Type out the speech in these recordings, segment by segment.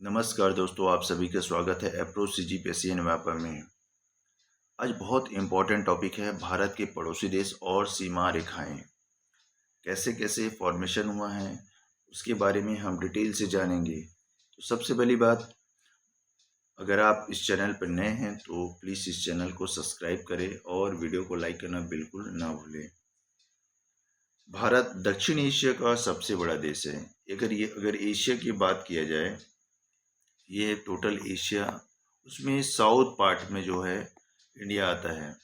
नमस्कार दोस्तों, आप सभी का स्वागत है अप्रोच सीजीपीएससी एंड व्यापार में। आज बहुत इम्पोर्टेंट टॉपिक है भारत के पड़ोसी देश और सीमा रेखाएं कैसे कैसे फॉर्मेशन हुआ है, उसके बारे में हम डिटेल से जानेंगे। तो सबसे पहली बात, अगर आप इस चैनल पर नए हैं तो प्लीज़ इस चैनल को सब्सक्राइब करें और वीडियो को लाइक करना बिल्कुल ना भूलें। भारत दक्षिण एशिया का सबसे बड़ा देश है। अगर एशिया की बात किया जाए, ये टोटल एशिया, उसमें साउथ पार्ट में जो है इंडिया आता है।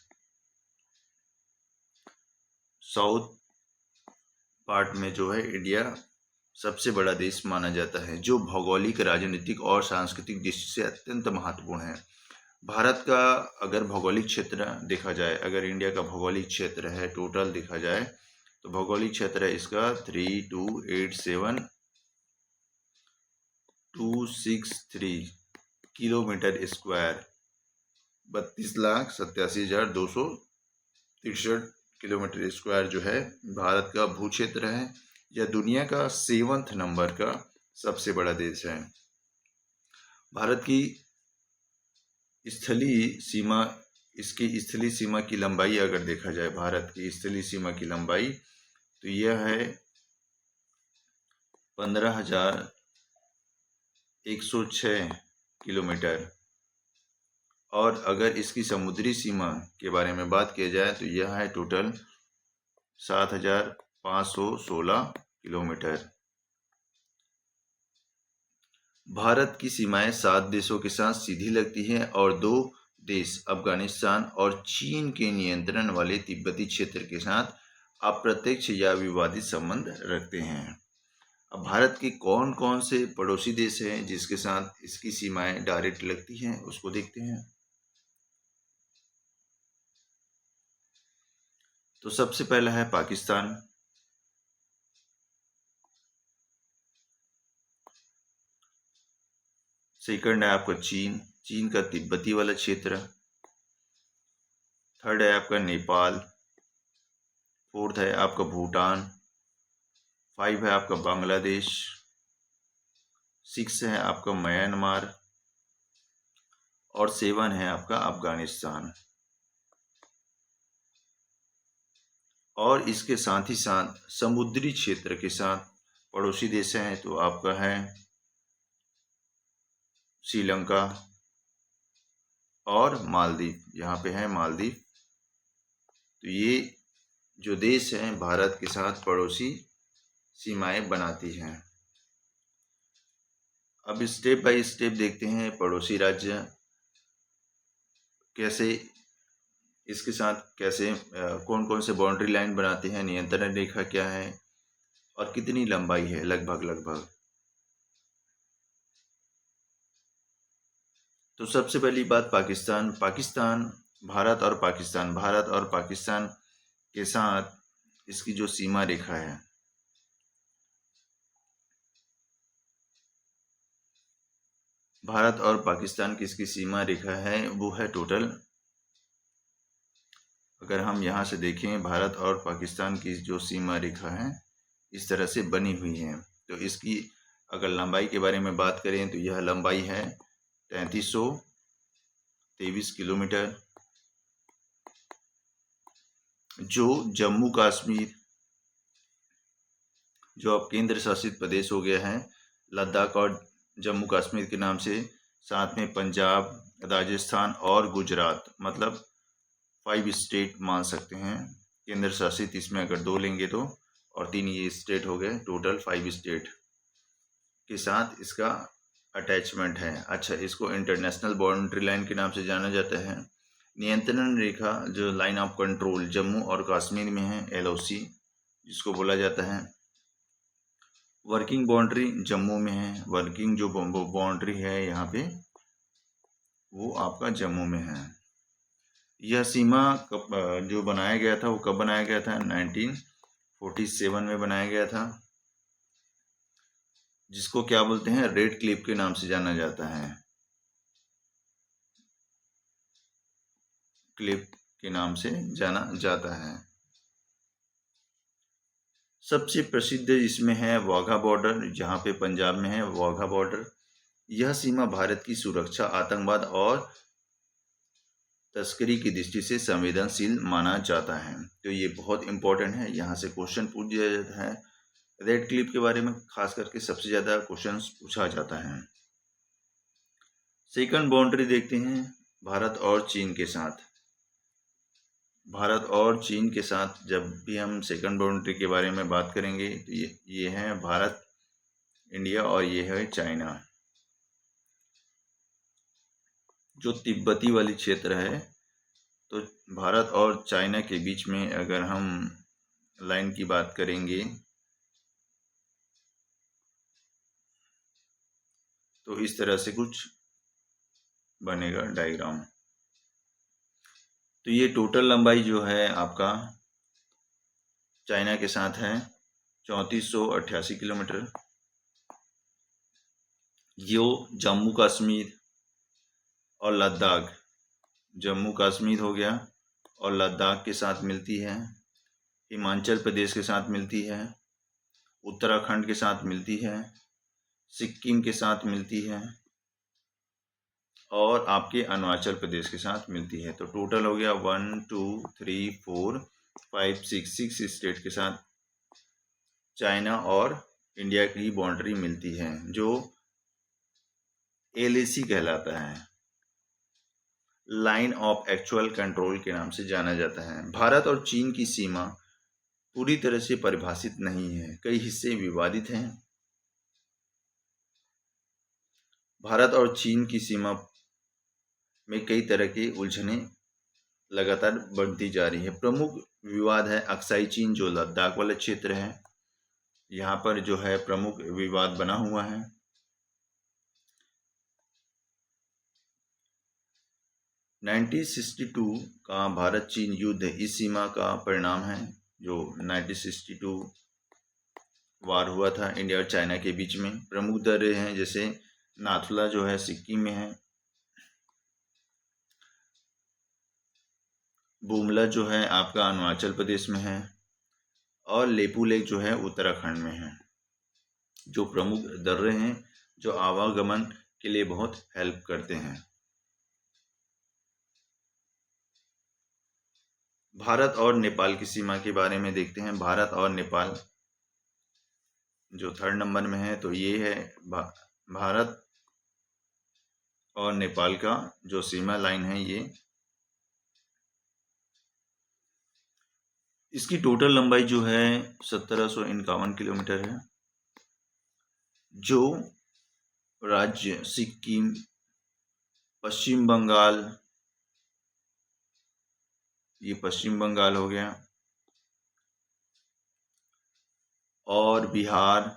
साउथ पार्ट में जो है इंडिया सबसे बड़ा देश माना जाता है, जो भौगोलिक, राजनीतिक और सांस्कृतिक दृष्टि से अत्यंत महत्वपूर्ण है। भारत का अगर भौगोलिक क्षेत्र देखा जाए, अगर इंडिया का भौगोलिक क्षेत्र है टोटल देखा जाए, तो भौगोलिक क्षेत्र है इसका 3287263 किलोमीटर स्क्वायर, 32,87,263 किलोमीटर स्क्वायर जो है भारत का भू क्षेत्र है। यह दुनिया का 7वें नंबर का सबसे बड़ा देश है। भारत की स्थलीय सीमा, इसकी स्थलीय सीमा की लंबाई अगर देखा जाए, भारत की स्थलीय सीमा की लंबाई, तो यह है 15,106 किलोमीटर। और अगर इसकी समुद्री सीमा के बारे में बात किया जाए तो यह है टोटल 7,516 किलोमीटर। भारत की सीमाएं 7 देशों के साथ सीधी लगती हैं और 2 देश अफगानिस्तान और चीन के नियंत्रण वाले तिब्बती क्षेत्र के साथ अप्रत्यक्ष या विवादित संबंध रखते हैं। अब भारत के कौन कौन से पड़ोसी देश हैं जिसके साथ इसकी सीमाएं डायरेक्ट लगती हैं, उसको देखते हैं। तो सबसे पहला है पाकिस्तान। सेकंड है आपका चीन का तिब्बती वाला क्षेत्र। थर्ड है आपका नेपाल। फोर्थ है आपका भूटान। 5 है आपका बांग्लादेश। 6 है आपका म्यांमार और 7 है आपका अफगानिस्तान। और इसके साथ ही साथ समुद्री क्षेत्र के साथ पड़ोसी देश हैं, तो आपका है श्रीलंका और मालदीव। यहाँ पे है मालदीव। तो ये जो देश हैं भारत के साथ पड़ोसी सीमाएं बनाती हैं। अब स्टेप बाय स्टेप देखते हैं पड़ोसी राज्य कैसे इसके साथ कैसे कौन कौन से बाउंड्री लाइन बनाते हैं, नियंत्रण रेखा क्या है और कितनी लंबाई है लगभग। तो सबसे पहली बात पाकिस्तान भारत और पाकिस्तान के साथ इसकी जो सीमा रेखा है, भारत और पाकिस्तान की इसकी सीमा रेखा है, वो है टोटल, अगर हम यहाँ से देखें, भारत और पाकिस्तान की जो सीमा रेखा है इस तरह से बनी हुई है। तो इसकी अगर लंबाई के बारे में बात करें तो यह लंबाई है 3323 किलोमीटर, जो जम्मू कश्मीर, जो अब केंद्र शासित प्रदेश हो गया है, लद्दाख और जम्मू कश्मीर के नाम से, साथ में पंजाब, राजस्थान और गुजरात, मतलब 5 स्टेट मान सकते हैं केंद्र शासित। इसमें अगर 2 लेंगे तो, और 3 ये स्टेट हो गए, टोटल 5 स्टेट के साथ इसका अटैचमेंट है। अच्छा, इसको इंटरनेशनल बाउंड्री लाइन के नाम से जाना जाता है। नियंत्रण रेखा, जो लाइन ऑफ कंट्रोल जम्मू और कश्मीर में है, LOC जिसको बोला जाता है। वर्किंग बाउंड्री जम्मू में है, वर्किंग जो बाउंड्री है यहाँ पे वो आपका जम्मू में है। यह सीमा जो बनाया गया था वो कब बनाया गया था? 1947 में बनाया गया था, जिसको क्या बोलते हैं, रेड क्लिफ के नाम से जाना जाता है। क्लिफ के नाम से जाना जाता है। सबसे प्रसिद्ध इसमें है वाघा बॉर्डर, जहाँ पे पंजाब में है वाघा बॉर्डर। यह सीमा भारत की सुरक्षा, आतंकवाद और तस्करी की दृष्टि से संवेदनशील माना जाता है। तो ये बहुत इंपॉर्टेंट है, यहाँ से क्वेश्चन पूछ दिया जाता है। रेड क्लिफ के बारे में खास करके सबसे ज़्यादा क्वेश्चन पूछा जाता है। सेकंड बाउंड्री देखते हैं भारत और चीन के साथ। भारत और चीन के साथ जब भी हम सेकंड बाउंड्री के बारे में बात करेंगे तो ये है भारत, इंडिया और ये है चाइना। जो तिब्बती वाली क्षेत्र है, तो भारत और चाइना के बीच में अगर हम लाइन की बात करेंगे तो इस तरह से कुछ बनेगा डायग्राम। तो ये टोटल लंबाई जो है आपका चाइना के साथ है 3488 किलोमीटर। जो जम्मू कश्मीर और लद्दाख, जम्मू कश्मीर हो गया और लद्दाख के साथ मिलती है, हिमाचल प्रदेश के साथ मिलती है, उत्तराखंड के साथ मिलती है, सिक्किम के साथ मिलती है और आपके अरुणाचल प्रदेश के साथ मिलती है। तो टोटल हो गया 1 2 3 4 5 6 स्टेट के साथ चाइना और इंडिया की बाउंड्री मिलती है, जो LAC कहलाता है, लाइन ऑफ एक्चुअल कंट्रोल के नाम से जाना जाता है। भारत और चीन की सीमा पूरी तरह से परिभाषित नहीं है, कई हिस्से विवादित हैं। भारत और चीन की सीमा में कई तरह की उलझनें लगातार बढ़ती जा रही है। प्रमुख विवाद है अक्साई चीन, जो लद्दाख वाला क्षेत्र है, यहाँ पर जो है प्रमुख विवाद बना हुआ है। नाइनटीन 1962 का भारत चीन युद्ध इस सीमा का परिणाम है। जो 1962 वार हुआ था इंडिया और चाइना के बीच में। प्रमुख दर्रे हैं जैसे नाथुला जो है सिक्किम में है, बुमला जो है आपका अरुणाचल प्रदेश में है और लेपू लेक जो है उत्तराखंड में है। जो प्रमुख दर्रे हैं जो आवागमन के लिए बहुत हेल्प करते हैं। भारत और नेपाल की सीमा के बारे में देखते हैं। भारत और नेपाल जो थर्ड नंबर में है, तो ये है भारत और नेपाल का जो सीमा लाइन है ये। इसकी टोटल लंबाई जो है 1751 किलोमीटर है। जो राज्य सिक्किम, पश्चिम बंगाल, ये पश्चिम बंगाल हो गया, और बिहार,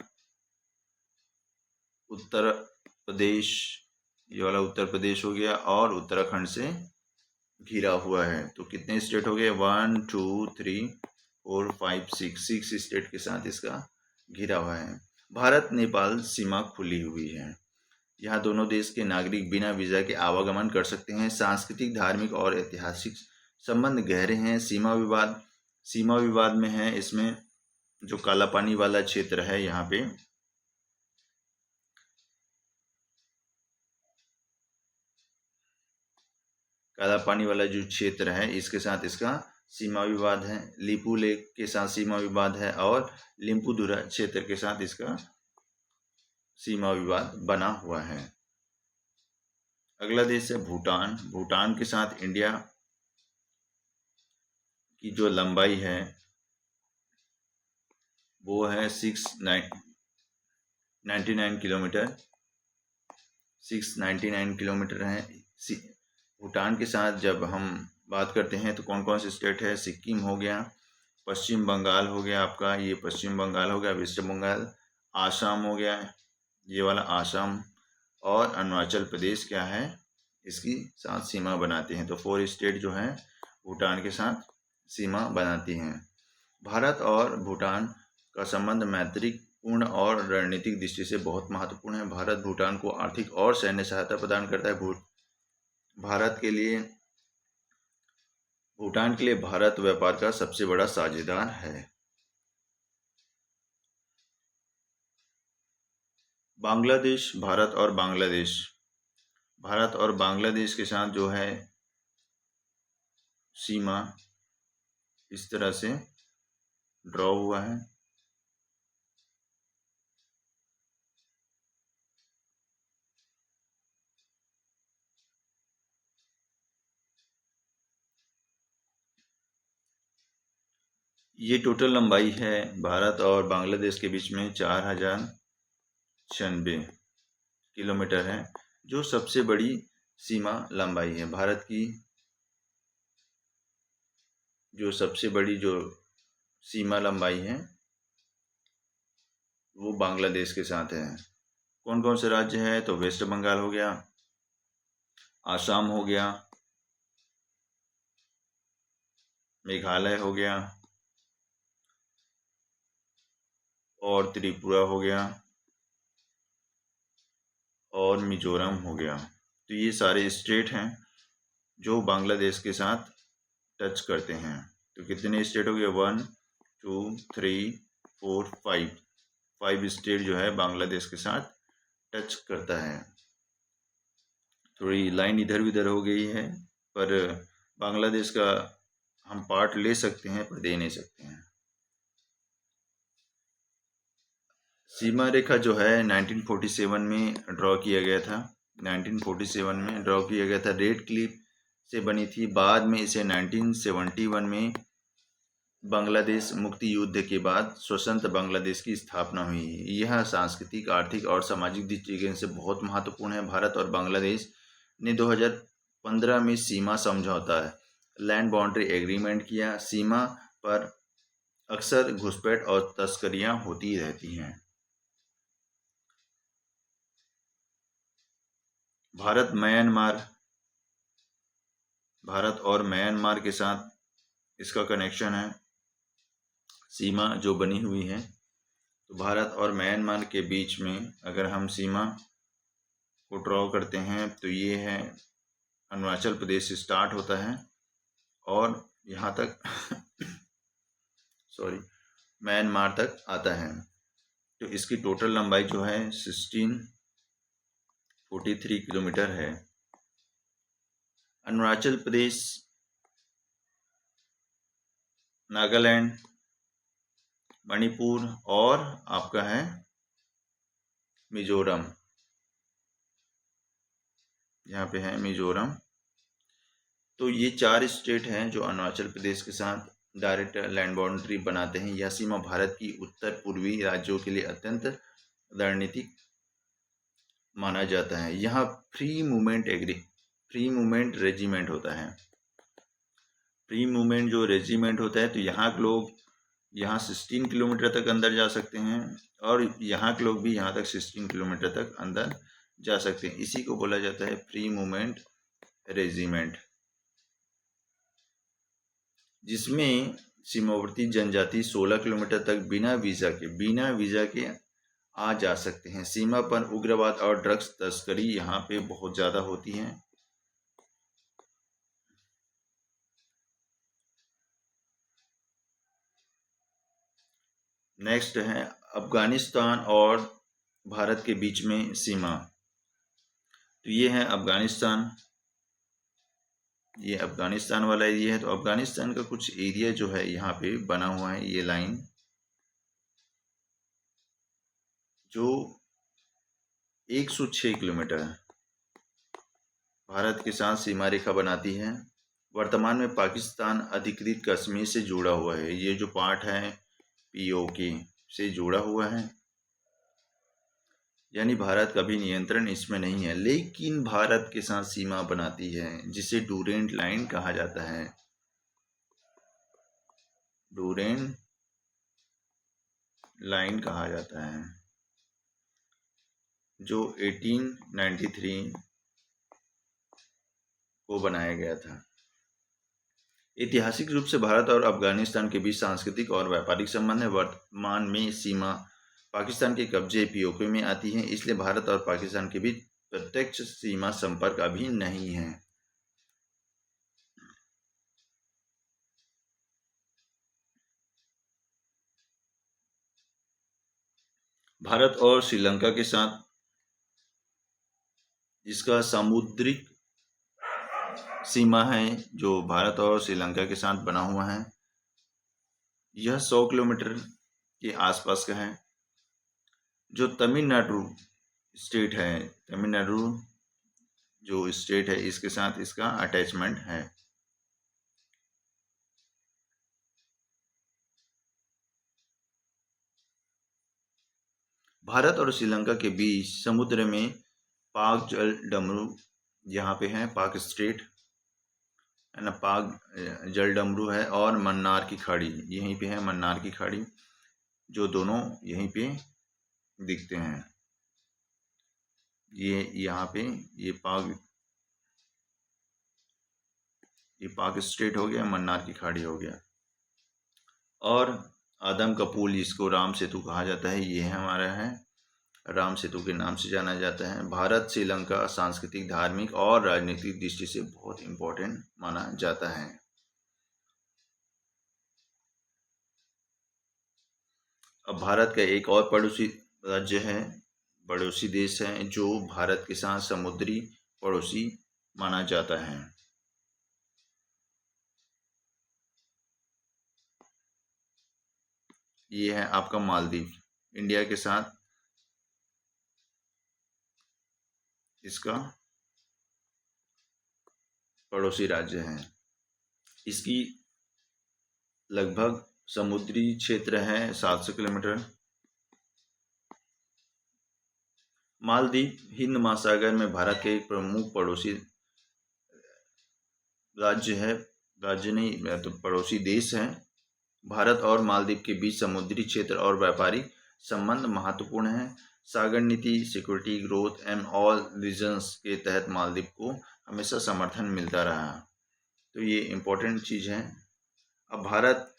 उत्तर प्रदेश, ये वाला उत्तर प्रदेश हो गया, और उत्तराखंड से घिरा हुआ है। तो कितने स्टेट हो गए? 1 2 3 4 5 6 स्टेट के साथ इसका घिरा हुआ है। भारत नेपाल सीमा खुली हुई है। यहाँ दोनों देश के नागरिक बिना वीजा के आवागमन कर सकते हैं। सांस्कृतिक, धार्मिक और ऐतिहासिक संबंध गहरे हैं। सीमा विवाद में है इसमें जो काला पानी वाला क्षेत्र है, यहाँ पे काला पानी वाला जो क्षेत्र है इसके साथ इसका सीमा विवाद है। लिपू लेक के साथ सीमा विवाद है और लिम्पुधुरा क्षेत्र के साथ इसका सीमा विवाद बना हुआ है। अगला देश है भूटान। भूटान के साथ इंडिया की जो लंबाई है वो है 699 किलोमीटर, 699 किलोमीटर है। भूटान के साथ जब हम बात करते हैं तो कौन कौन से स्टेट है? सिक्किम हो गया, पश्चिम बंगाल हो गया आपका, ये पश्चिम बंगाल हो गया, वेस्ट बंगाल, आसाम हो गया, ये वाला आसाम, और अरुणाचल प्रदेश क्या है इसकी साथ सीमा बनाते हैं। तो 4 स्टेट जो हैं भूटान के साथ सीमा बनाती हैं। भारत और भूटान का संबंध मैत्रिक पूर्ण और रणनीतिक दृष्टि से बहुत महत्वपूर्ण है। भारत भूटान को आर्थिक और सैन्य सहायता प्रदान करता है। भूटान के लिए भारत व्यापार का सबसे बड़ा साझेदार है। बांग्लादेश, भारत और बांग्लादेश के साथ जो है सीमा इस तरह से ड्रॉ हुआ है। ये टोटल लंबाई है भारत और बांग्लादेश के बीच में 4096 किलोमीटर है, जो सबसे बड़ी सीमा लंबाई है। भारत की जो सबसे बड़ी जो सीमा लंबाई है वो बांग्लादेश के साथ है। कौन कौन से राज्य है? तो वेस्ट बंगाल हो गया, आसाम हो गया, मेघालय हो गया और त्रिपुरा हो गया और मिजोरम हो गया। तो ये सारे स्टेट हैं जो बांग्लादेश के साथ टच करते हैं। तो कितने स्टेट हो गए? 1 2 3 4 5 स्टेट जो है बांग्लादेश के साथ टच करता है। थोड़ी लाइन इधर उधर हो गई है, पर बांग्लादेश का हम पार्ट ले सकते हैं पर दे नहीं सकते हैं। सीमा रेखा जो है 1947 में ड्रॉ किया गया था। 1947 में ड्रॉ किया गया था, रेड क्लिप से बनी थी। बाद में इसे 1971 में बांग्लादेश मुक्ति युद्ध के बाद स्वतंत्र बांग्लादेश की स्थापना हुई। यह सांस्कृतिक, आर्थिक और सामाजिक दृष्टिकोण से बहुत महत्वपूर्ण है। भारत और बांग्लादेश ने 2015 में सीमा समझौता लैंड बाउंड्री एग्रीमेंट किया। सीमा पर अक्सर घुसपैठ और तस्करियां होती रहती हैं। भारत और म्यांमार के साथ इसका कनेक्शन है, सीमा जो बनी हुई है। तो भारत और म्यांमार के बीच में अगर हम सीमा को ड्रॉ करते हैं तो ये है, अरुणाचल प्रदेश से स्टार्ट होता है और यहाँ तक म्यांमार तक आता है। तो इसकी टोटल लंबाई जो है 1643 किलोमीटर है। अरुणाचल प्रदेश, नागालैंड, मणिपुर और आपका है मिजोरम, यहाँ पे है मिजोरम। तो ये 4 स्टेट हैं जो अरुणाचल प्रदेश के साथ डायरेक्ट लैंड बाउंड्री बनाते हैं। यह सीमा भारत की उत्तर पूर्वी राज्यों के लिए अत्यंत रणनीतिक माना जाता है। यहाँ फ्री मूवमेंट रेजिमेंट होता है। फ्री मूवमेंट जो रेजिमेंट होता है, तो यहाँ के लोग यहाँ 16 किलोमीटर तक अंदर जा सकते हैं और यहाँ के लोग भी यहाँ तक 16 किलोमीटर तक अंदर जा सकते हैं। इसी को बोला जाता है फ्री मूवमेंट रेजिमेंट, जिसमें सीमावर्ती जनजाति 16 किलोमीटर तक बिना वीज़ा के आ जा सकते हैं। सीमा पर उग्रवाद और ड्रग्स तस्करी यहाँ पे बहुत ज़्यादा होती है। नेक्स्ट है अफगानिस्तान और भारत के बीच में सीमा। तो ये है अफगानिस्तान, ये अफगानिस्तान वाला एरिया है। तो अफगानिस्तान का कुछ एरिया जो है यहाँ पे बना हुआ है, ये लाइन जो 106 किलोमीटर भारत के साथ सीमा रेखा बनाती है। वर्तमान में पाकिस्तान अधिकृत कश्मीर से जुड़ा हुआ है। ये जो पार्ट है पीओके से जुड़ा हुआ है, यानी भारत का भी नियंत्रण इसमें नहीं है, लेकिन भारत के साथ सीमा बनाती है, जिसे डूरेंट लाइन कहा जाता है। डूरेंट लाइन कहा जाता है, जो 1893 को बनाया गया था। ऐतिहासिक रूप से भारत और अफगानिस्तान के बीच सांस्कृतिक और व्यापारिक संबंध है। वर्तमान में सीमा पाकिस्तान के कब्जे पीओके में आती है, इसलिए भारत और पाकिस्तान के बीच प्रत्यक्ष सीमा संपर्क अभी नहीं है। भारत और श्रीलंका के साथ इसका समुद्री सीमा है जो भारत और श्रीलंका के साथ बना हुआ है, यह 100 किलोमीटर के आसपास का है। जो तमिलनाडु स्टेट है, तमिलनाडु जो स्टेट है, इसके साथ इसका अटैचमेंट है। भारत और श्रीलंका के बीच समुद्र में पाक जल डमरू यहाँ पे है, पाक स्टेट है ना, पाक जल डमरू है, और मन्नार की खाड़ी यहीं पे है, मन्नार की खाड़ी, जो दोनों यहीं पे दिखते हैं। ये यहाँ पे ये पाक स्टेट हो गया, मन्नार की खाड़ी हो गया, और आदम का पुल जिसको राम सेतु कहा जाता है, ये हमारा है, राम सेतु के नाम से जाना जाता है। भारत श्रीलंका सांस्कृतिक, धार्मिक और राजनीतिक दृष्टि से बहुत इम्पोर्टेंट माना जाता है। अब भारत का एक और पड़ोसी राज्य है, पड़ोसी देश है, जो भारत के साथ समुद्री पड़ोसी माना जाता है। ये है आपका मालदीव, इंडिया के साथ इसका पड़ोसी राज्य है। इसकी लगभग समुद्री क्षेत्र है 700 किलोमीटर। मालदीव हिंद महासागर में भारत के एक प्रमुख पड़ोसी राज्य है, राज्य नहीं तो पड़ोसी देश है। भारत और मालदीव के बीच समुद्री क्षेत्र और व्यापारिक संबंध महत्वपूर्ण है। सागर नीति, security, growth and all reasons के तहत मालदीव को हमेशा समर्थन मिलता रहा, तो ये इम्पोर्टेंट चीज़ है। अब भारत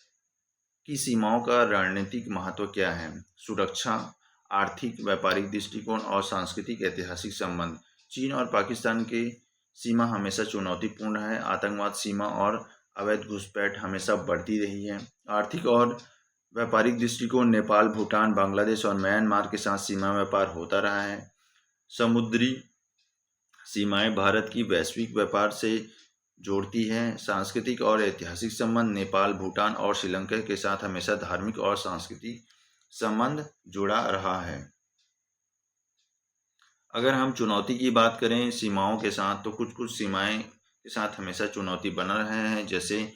की सीमाओं का रणनीतिक महत्व क्या है? सुरक्षा, आर्थिक, व्यापारिक दृष्टिकोण और सांस्कृतिक ऐतिहासिक संबंध। चीन और पाकिस्तान के सीमा हमेशा चुनौतीपूर्ण है। आतंकवाद, सीमा और अवैध घुसपैठ हमेशा बढ़ती रही है। आर्थिक और व्यापारिक दृष्टिकोण, नेपाल, भूटान, बांग्लादेश और म्यांमार के साथ सीमा व्यापार होता रहा है। समुद्री सीमाएं भारत की वैश्विक व्यापार से जोड़ती है। सांस्कृतिक और ऐतिहासिक संबंध, नेपाल, भूटान और श्रीलंका के साथ हमेशा धार्मिक और सांस्कृतिक संबंध जुड़ा रहा है। अगर हम चुनौती की बात करें सीमाओं के साथ, तो कुछ कुछ सीमाएं के साथ हमेशा चुनौती बना रहे हैं। जैसे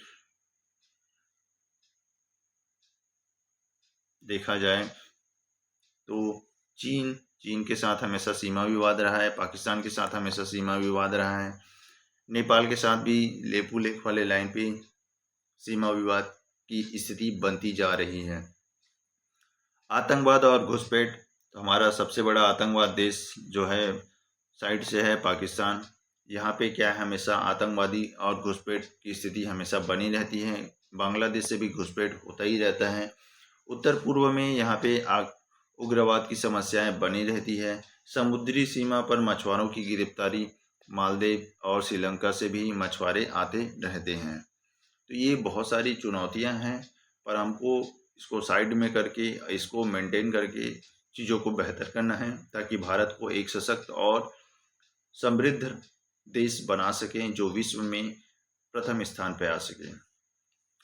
देखा जाए तो चीन के साथ हमेशा सीमा विवाद रहा है, पाकिस्तान के साथ हमेशा सीमा विवाद रहा है, नेपाल के साथ भी लेपू लेक वाले लाइन पे सीमा विवाद की स्थिति बनती जा रही है। आतंकवाद और घुसपैठ, तो हमारा सबसे बड़ा आतंकवाद देश जो है साइड से है पाकिस्तान। यहाँ पे क्या है, हमेशा आतंकवादी और घुसपैठ की स्थिति हमेशा बनी रहती है। बांग्लादेश से भी घुसपैठ होता ही रहता है। उत्तर पूर्व में यहाँ पे उग्रवाद की समस्याएं बनी रहती है। समुद्री सीमा पर मछुआरों की गिरफ्तारी, मालदीव और श्रीलंका से भी मछुआरे आते रहते हैं। तो ये बहुत सारी चुनौतियां हैं, पर हमको इसको साइड में करके, इसको मेंटेन करके चीज़ों को बेहतर करना है, ताकि भारत को एक सशक्त और समृद्ध देश बना सकें, जो विश्व में प्रथम स्थान पर आ सके।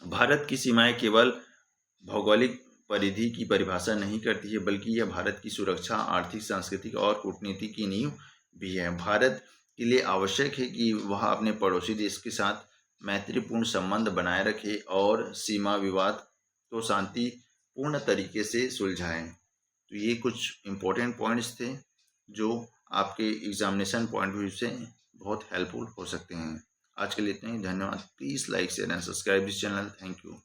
भारत की सीमाएं केवल भौगोलिक परिधि की परिभाषा नहीं करती है, बल्कि यह भारत की सुरक्षा, आर्थिक, सांस्कृतिक और कूटनीति की नींव भी है। भारत के लिए आवश्यक है कि वह अपने पड़ोसी देश के साथ मैत्रीपूर्ण संबंध बनाए रखे और सीमा विवाद को शांतिपूर्ण तरीके से सुलझाएं। तो ये कुछ इम्पोर्टेंट पॉइंट्स थे जो आपके एग्जामिनेशन पॉइंट ऑफ व्यू से बहुत हेल्पफुल हो सकते हैं। आज के लिए इतना ही, धन्यवाद। Please like, share and subscribe this channel. Thank you.